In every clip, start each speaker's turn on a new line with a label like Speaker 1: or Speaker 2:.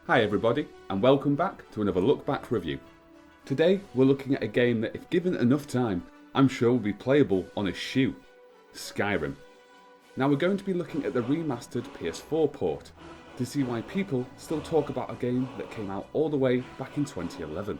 Speaker 1: Hi everybody, and welcome back to another Look Back review. Today we're looking at a game that, if given enough time, I'm sure will be playable on a shoe. Skyrim. Now we're going to be looking at the remastered PS4 port to see why people still talk about a game that came out all the way back in 2011.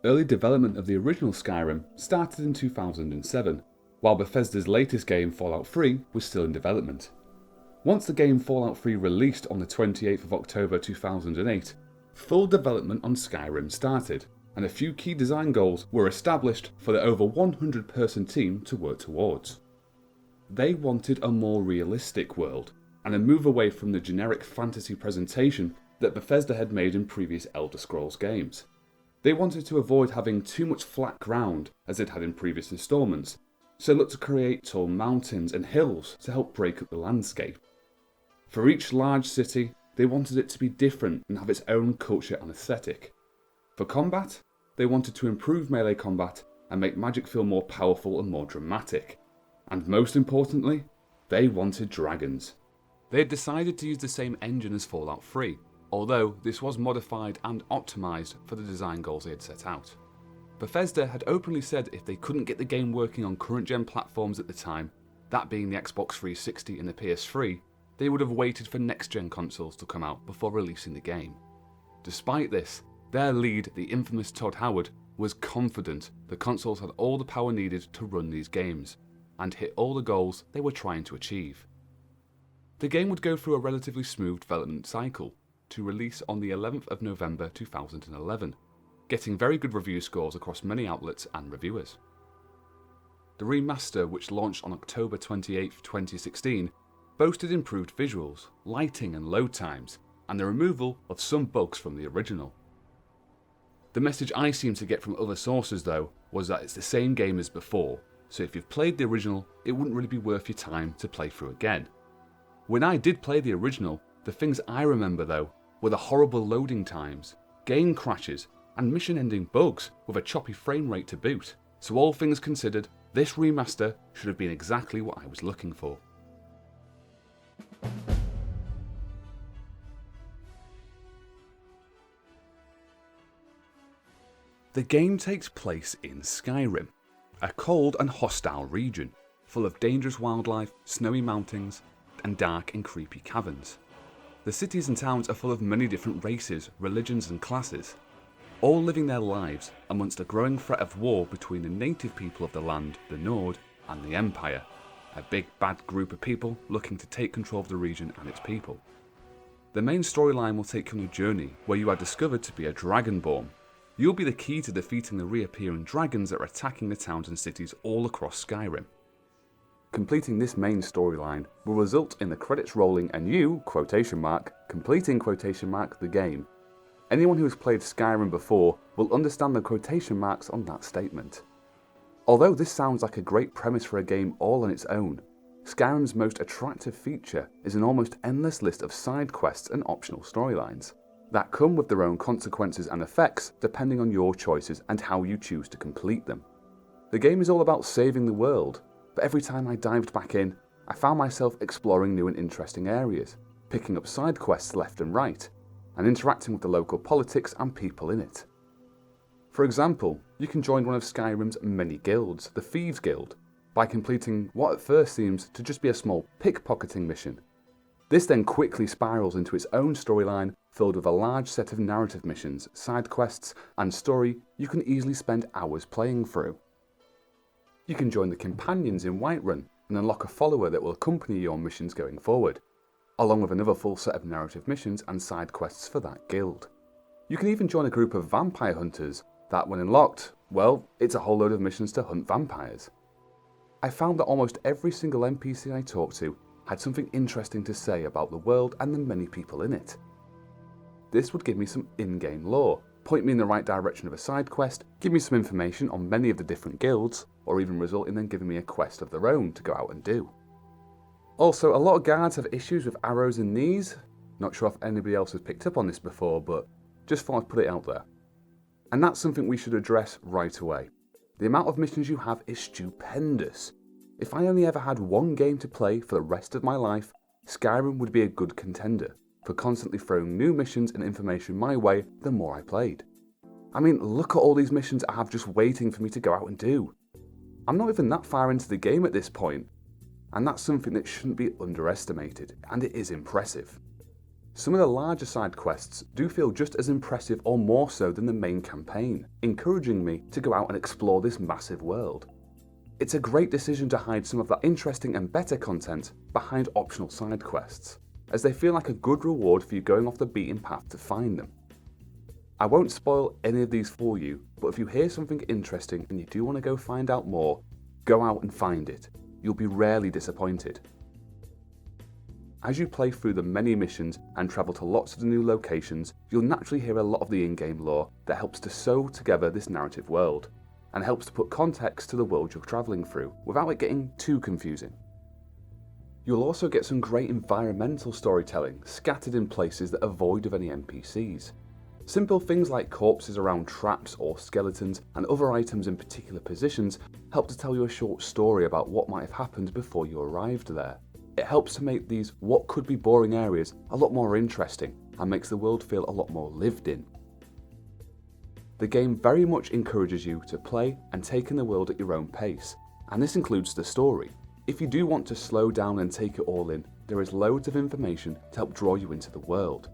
Speaker 1: Early development of the original Skyrim started in 2007, while Bethesda's latest game, Fallout 3, was still in development. Once the game Fallout 3 released on the 28th of October 2008, full development on Skyrim started, and a few key design goals were established for the over 100-person team to work towards. They wanted a more realistic world, and a move away from the generic fantasy presentation that Bethesda had made in previous Elder Scrolls games. They wanted to avoid having too much flat ground as they'd had in previous installments, so looked to create tall mountains and hills to help break up the landscape. For each large city, they wanted it to be different and have its own culture and aesthetic. For combat, they wanted to improve melee combat and make magic feel more powerful and more dramatic. And most importantly, they wanted dragons. They had decided to use the same engine as Fallout 3, although this was modified and optimised for the design goals they had set out. Bethesda had openly said if they couldn't get the game working on current gen platforms at the time, that being the Xbox 360 and the PS3, they would have waited for next gen consoles to come out before releasing the game. Despite this, their lead, the infamous Todd Howard, was confident the consoles had all the power needed to run these games, and hit all the goals they were trying to achieve. The game would go through a relatively smooth development cycle, to release on the 11th of November 2011, getting very good review scores across many outlets and reviewers. The remaster, which launched on October 28, 2016, boasted improved visuals, lighting and load times, and the removal of some bugs from the original. The message I seem to get from other sources though was that it's the same game as before, so if you've played the original, it wouldn't really be worth your time to play through again. When I did play the original, the things I remember though were the horrible loading times, game crashes, and mission-ending bugs with a choppy frame rate to boot. So all things considered, this remaster should have been exactly what I was looking for. The game takes place in Skyrim, a cold and hostile region, full of dangerous wildlife, snowy mountains, and dark and creepy caverns. The cities and towns are full of many different races, religions and classes, all living their lives amongst a growing threat of war between the native people of the land, the Nord, and the Empire, a big bad group of people looking to take control of the region and its people. The main storyline will take you on a journey where you are discovered to be a Dragonborn. You'll be the key to defeating the reappearing dragons that are attacking the towns and cities all across Skyrim. Completing this main storyline will result in the credits rolling and you, completing the game. Anyone who has played Skyrim before will understand the quotation marks on that statement. Although this sounds like a great premise for a game all on its own, Skyrim's most attractive feature is an almost endless list of side quests and optional storylines that come with their own consequences and effects depending on your choices and how you choose to complete them. The game is all about saving the world, but every time I dived back in, I found myself exploring new and interesting areas, picking up side quests left and right, and interacting with the local politics and people in it. For example, you can join one of Skyrim's many guilds, the Thieves Guild, by completing what at first seems to just be a small pickpocketing mission. This then quickly spirals into its own storyline filled with a large set of narrative missions, side quests, and story you can easily spend hours playing through. You can join the companions in Whiterun and unlock a follower that will accompany you on missions going forward, along with another full set of narrative missions and side quests for that guild. You can even join a group of vampire hunters that, when unlocked, well, it's a whole load of missions to hunt vampires. I found that almost every single NPC I talked to had something interesting to say about the world and the many people in it. This would give me some in-game lore, point me in the right direction of a side quest, give me some information on many of the different guilds, or even result in them giving me a quest of their own to go out and do. Also, a lot of guards have issues with arrows and knees. Not sure if anybody else has picked up on this before, but just thought I'd put it out there. And that's something we should address right away. The amount of missions you have is stupendous. If I only ever had one game to play for the rest of my life, Skyrim would be a good contender for constantly throwing new missions and information my way the more I played. I mean, look at all these missions I have just waiting for me to go out and do. I'm not even that far into the game at this point, and that's something that shouldn't be underestimated, and it is impressive. Some of the larger side quests do feel just as impressive or more so than the main campaign, encouraging me to go out and explore this massive world. It's a great decision to hide some of that interesting and better content behind optional side quests, as they feel like a good reward for you going off the beaten path to find them. I won't spoil any of these for you, but if you hear something interesting and you do want to go find out more, go out and find it. You'll be rarely disappointed. As you play through the many missions and travel to lots of the new locations, you'll naturally hear a lot of the in-game lore that helps to sew together this narrative world, and helps to put context to the world you're travelling through without it getting too confusing. You'll also get some great environmental storytelling scattered in places that are void of any NPCs. Simple things like corpses around traps or skeletons and other items in particular positions help to tell you a short story about what might have happened before you arrived there. It helps to make these what could be boring areas a lot more interesting and makes the world feel a lot more lived in. The game very much encourages you to play and take in the world at your own pace, and this includes the story. If you do want to slow down and take it all in, there is loads of information to help draw you into the world.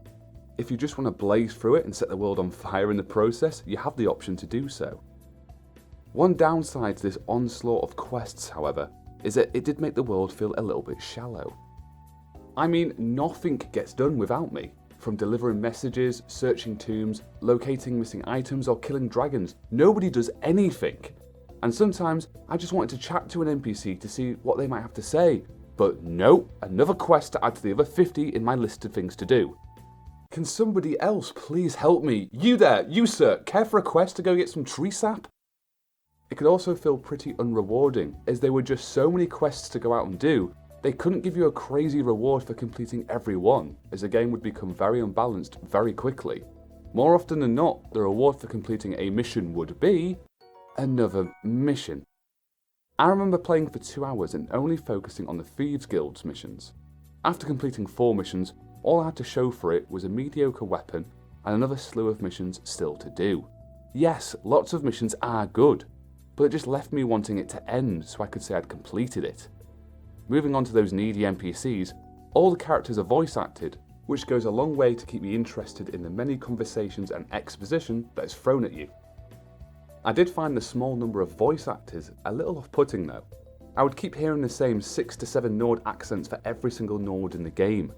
Speaker 1: If you just want to blaze through it and set the world on fire in the process, you have the option to do so. One downside to this onslaught of quests, however, is that it did make the world feel a little bit shallow. I mean, nothing gets done without me. From delivering messages, searching tombs, locating missing items, or killing dragons, nobody does anything. And sometimes I just wanted to chat to an NPC to see what they might have to say, but nope, another quest to add to the other 50 in my list of things to do. Can somebody else please help me? You there, you sir, care for a quest to go get some tree sap? It could also feel pretty unrewarding, as there were just so many quests to go out and do, they couldn't give you a crazy reward for completing every one, as the game would become very unbalanced very quickly. More often than not, the reward for completing a mission would be another mission. I remember playing for 2 hours and only focusing on the Thieves Guild's missions. After completing 4 missions, all I had to show for it was a mediocre weapon and another slew of missions still to do. Yes, lots of missions are good, but it just left me wanting it to end so I could say I'd completed it. Moving on to those needy NPCs, all the characters are voice acted, which goes a long way to keep me interested in the many conversations and exposition that is thrown at you. I did find the small number of voice actors a little off-putting though. I would keep hearing the same 6 to 7 Nord accents for every single Nord in the game.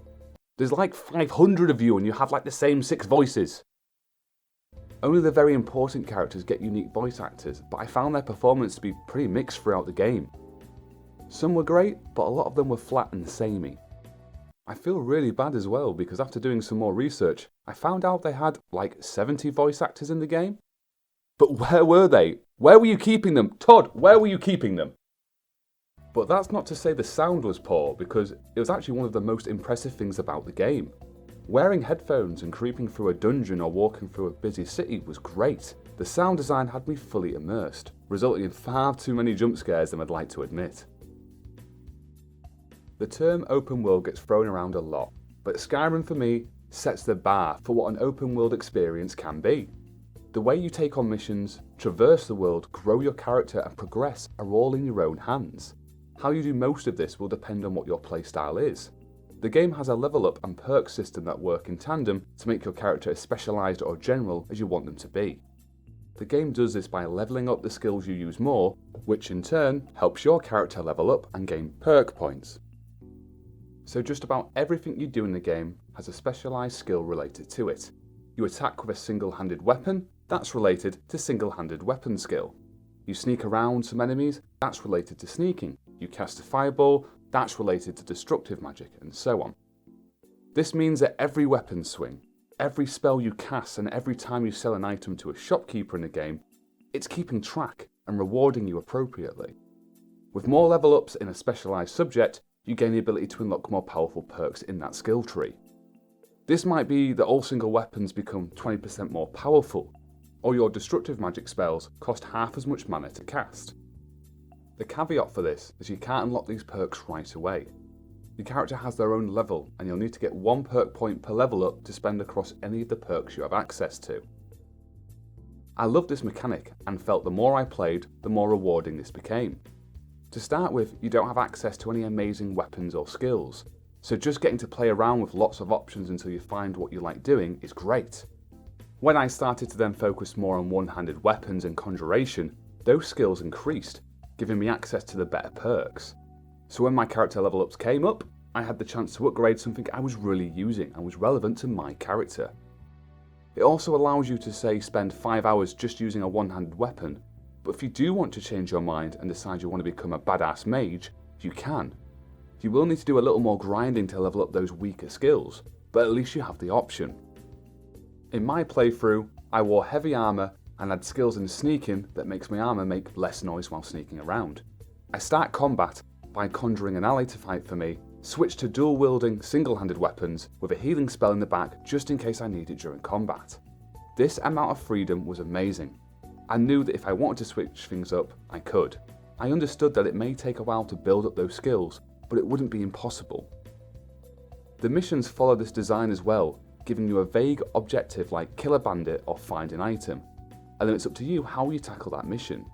Speaker 1: There's like 500 of you and you have like the same 6 voices. Only the very important characters get unique voice actors, but I found their performance to be pretty mixed throughout the game. Some were great, but a lot of them were flat and samey. I feel really bad as well because after doing some more research, I found out they had like 70 voice actors in the game. But where were they? Where were you keeping them? Todd, where were you keeping them? But that's not to say the sound was poor, because it was actually one of the most impressive things about the game. Wearing headphones and creeping through a dungeon or walking through a busy city was great. The sound design had me fully immersed, resulting in far too many jump scares than I'd like to admit. The term open world gets thrown around a lot, but Skyrim for me sets the bar for what an open world experience can be. The way you take on missions, traverse the world, grow your character and progress are all in your own hands. How you do most of this will depend on what your playstyle is. The game has a level up and perk system that work in tandem to make your character as specialised or general as you want them to be. The game does this by levelling up the skills you use more, which in turn helps your character level up and gain perk points. So just about everything you do in the game has a specialised skill related to it. You attack with a single-handed weapon, that's related to single-handed weapon skill. You sneak around some enemies, that's related to sneaking. You cast a fireball, that's related to destructive magic, and so on. This means that every weapon swing, every spell you cast, and every time you sell an item to a shopkeeper in the game, it's keeping track and rewarding you appropriately. With more level ups in a specialised subject, you gain the ability to unlock more powerful perks in that skill tree. This might be that all single weapons become 20% more powerful, or your destructive magic spells cost half as much mana to cast. The caveat for this is you can't unlock these perks right away. Your character has their own level, and you'll need to get 1 perk point per level up to spend across any of the perks you have access to. I loved this mechanic and felt the more I played, the more rewarding this became. To start with, you don't have access to any amazing weapons or skills, so just getting to play around with lots of options until you find what you like doing is great. When I started to then focus more on one-handed weapons and conjuration, those skills increased, giving me access to the better perks. So when my character level ups came up, I had the chance to upgrade something I was really using and was relevant to my character. It also allows you to say spend 5 hours just using a one-handed weapon, but if you do want to change your mind and decide you want to become a badass mage, you can. You will need to do a little more grinding to level up those weaker skills, but at least you have the option. In my playthrough, I wore heavy armour and had skills in sneaking that makes my armour make less noise while sneaking around. I start combat by conjuring an ally to fight for me, switch to dual wielding single-handed weapons with a healing spell in the back just in case I need it during combat. This amount of freedom was amazing. I knew that if I wanted to switch things up, I could. I understood that it may take a while to build up those skills, but it wouldn't be impossible. The missions follow this design as well, giving you a vague objective like kill a bandit or find an item, and then it's up to you how you tackle that mission.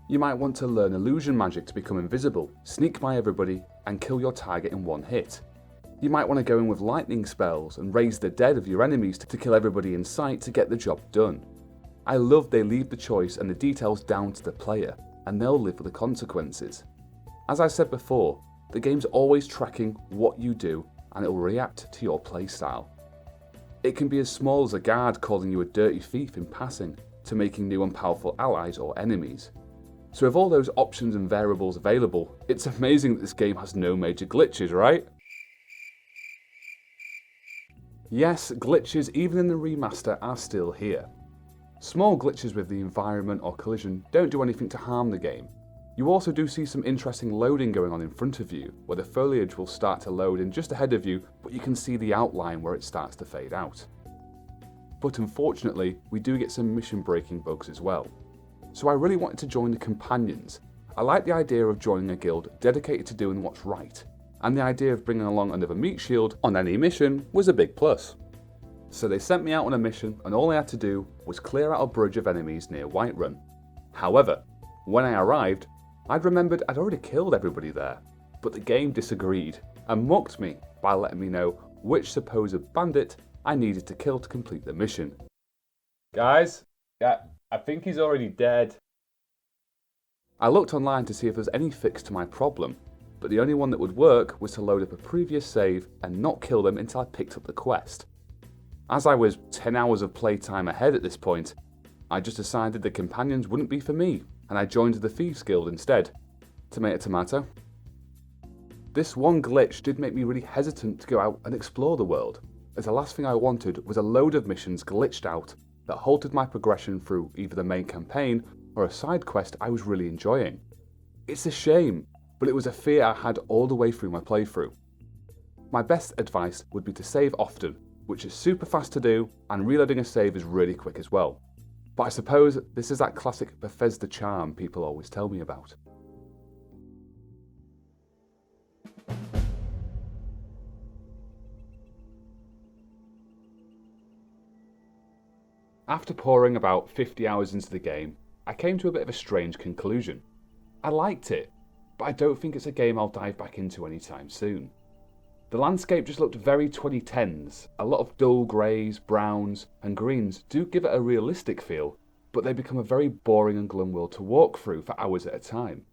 Speaker 1: You might want to learn illusion magic to become invisible, sneak by everybody, and kill your target in one hit. You might want to go in with lightning spells and raise the dead of your enemies to kill everybody in sight to get the job done. I love they leave the choice and the details down to the player, and they'll live with the consequences. As I said before, the game's always tracking what you do and it will react to your playstyle. It can be as small as a guard calling you a dirty thief in passing, to making new and powerful allies or enemies. So with all those options and variables available, it's amazing that this game has no major glitches, right? Yes, glitches even in the remaster are still here. Small glitches with the environment or collision don't do anything to harm the game. You also do see some interesting loading going on in front of you, where the foliage will start to load in just ahead of you, but you can see the outline where it starts to fade out. But unfortunately, we do get some mission breaking bugs as well. So I really wanted to join the companions. I like the idea of joining a guild dedicated to doing what's right, and the idea of bringing along another meat shield on any mission was a big plus. So they sent me out on a mission, and all I had to do was clear out a bridge of enemies near Whiterun. However, when I arrived, I'd remembered I'd already killed everybody there, but the game disagreed and mocked me by letting me know which supposed bandit I needed to kill to complete the mission. Guys, I think he's already dead. I looked online to see if there's any fix to my problem, but the only one that would work was to load up a previous save and not kill them until I picked up the quest. As I was 10 hours of playtime ahead at this point, I just decided the companions wouldn't be for me, and I joined the Thieves Guild instead. Tomato tomato. This one glitch did make me really hesitant to go out and explore the world, as the last thing I wanted was a load of missions glitched out that halted my progression through either the main campaign or a side quest I was really enjoying. It's a shame, but it was a fear I had all the way through my playthrough. My best advice would be to save often, which is super fast to do, and reloading a save is really quick as well. But I suppose this is that classic Bethesda charm people always tell me about. After pouring about 50 hours into the game, I came to a bit of a strange conclusion. I liked it, but I don't think it's a game I'll dive back into anytime soon. The landscape just looked very 2010s. A lot of dull greys, browns, and greens do give it a realistic feel, but they become a very boring and glum world to walk through for hours at a time.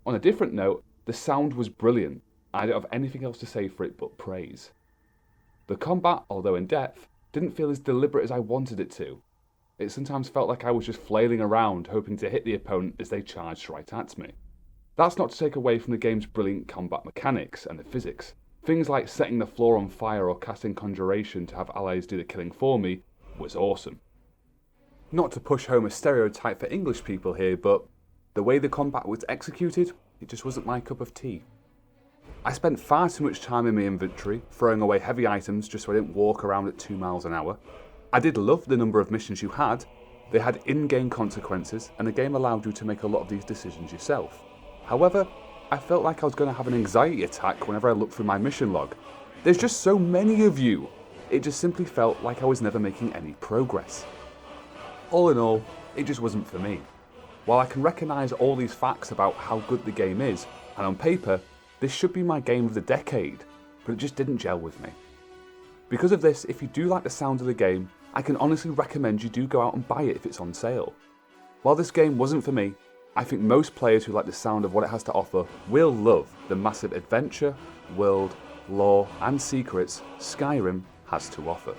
Speaker 1: On a different note, the sound was brilliant. I don't have anything else to say for it but praise. The combat, although in depth, didn't feel as deliberate as I wanted it to. It sometimes felt like I was just flailing around hoping to hit the opponent as they charged right at me. That's not to take away from the game's brilliant combat mechanics and the physics. Things like setting the floor on fire or casting conjuration to have allies do the killing for me was awesome. Not to push home a stereotype for English people here, but the way the combat was executed, it just wasn't my cup of tea. I spent far too much time in my inventory, throwing away heavy items just so I didn't walk around at 2 miles an hour. I did love the number of missions you had, They had in-game consequences, and the game allowed you to make a lot of these decisions yourself. However, I felt like I was going to have an anxiety attack whenever I looked through my mission log. There's just so many of you. It just simply felt like I was never making any progress. All in all, it just wasn't for me. While I can recognise all these facts about how good the game is, and on paper, this should be my game of the decade, but it just didn't gel with me. Because of this, if you do like the sound of the game, I can honestly recommend you do go out and buy it if it's on sale. While this game wasn't for me, I think most players who like the sound of what it has to offer will love the massive adventure, world, lore and secrets Skyrim has to offer.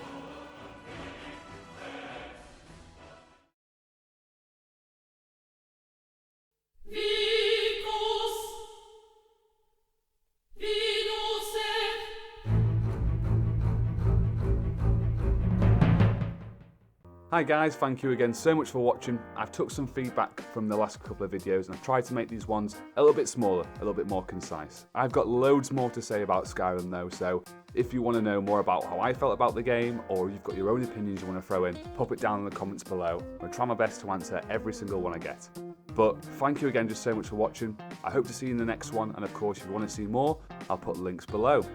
Speaker 1: Hi guys, thank you again so much for watching. I've took some feedback from the last couple of videos and I've tried to make these ones a little bit smaller, a little bit more concise. I've got loads more to say about Skyrim though, so if you want to know more about how I felt about the game, or you've got your own opinions you want to throw in, pop it down in the comments below. I'll try my best to answer every single one I get. But thank you again just so much for watching. I hope to see you in the next one, and of course if you want to see more, I'll put links below.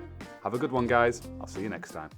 Speaker 1: Have a good one guys, I'll see you next time.